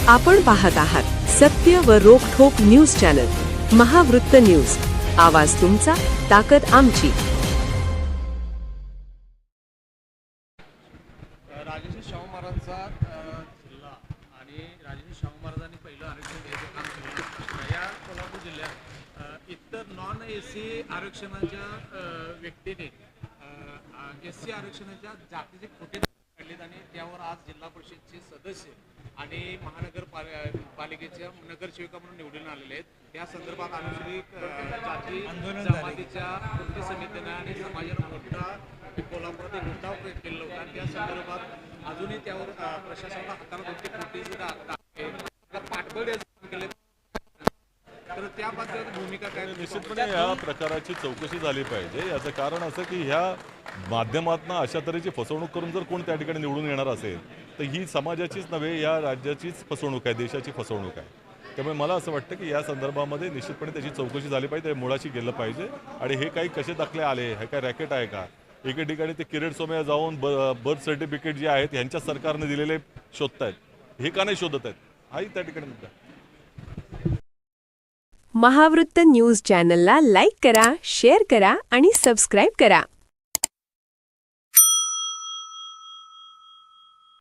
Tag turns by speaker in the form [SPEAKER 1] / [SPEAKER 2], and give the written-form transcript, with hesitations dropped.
[SPEAKER 1] आपण पाहत आहात सत्य व रोखठोक न्यूज चॅनल महावृत्त न्यूज. आवाज तुमचा, ताकद आमची.
[SPEAKER 2] राजर्षी शाहू महाराजांचा जिल्हा आणि राजर्षी शाहू महाराजांनी पहिलं आरक्षण द्यायचं काम केलं. या कोल्हापूर जिल्ह्यात इतर नॉन एसी आरक्षणाच्या व्यक्तीने एससी आरक्षणाच्या जातीचे खोटे काढलेत आणि त्यावर आज जिल्हा परिषदचे सदस्य आणि महानगरपालिकेच्या नगरसेविका म्हणून निवडून आलेले आहेत. त्या संदर्भात अनुसूचित जाती जमातीच्या कृती समितीनं आणि समाजानं मोठा कोल्हापुरात एक उठाव केलेला होता आणि त्या संदर्भात अजूनही त्यावर प्रशासनाला हाताला दोन कोटी पाठबळ केले. तर त्याबद्दल भूमिका काय?
[SPEAKER 3] निश्चितपणे या प्रकाराची चौकशी झाली पाहिजे. याचं कारण असं की ह्या माध्यमातून अशा तऱ्हेची फसवणूक करून जर कोण त्या ठिकाणी निवडून येणार असेल तर ही समाजाचीच नव्हे, या राज्याचीच फसवणूक आहे, देशाची फसवणूक आहे. त्यामुळे मला असं वाटतं की या संदर्भामध्ये निश्चितपणे त्याची चौकशी झाली पाहिजे, ते मुळाशी गेलं पाहिजे. आणि हे काही कसे दाखले आले, हे काय रॅकेट आहे का? एके ठिकाणी ते किरीट सोमय्या जाऊन बर्थ सर्टिफिकेट जे आहेत ह्यांच्या सरकारने दिलेले शोधत आहेत, हे का नाही शोधत आहेत? हाही त्या ठिकाणी मुद्दा.
[SPEAKER 1] महावृत्त न्यूज चॅनलला लाईक करा, शेअर करा आणि सबस्क्राईब करा.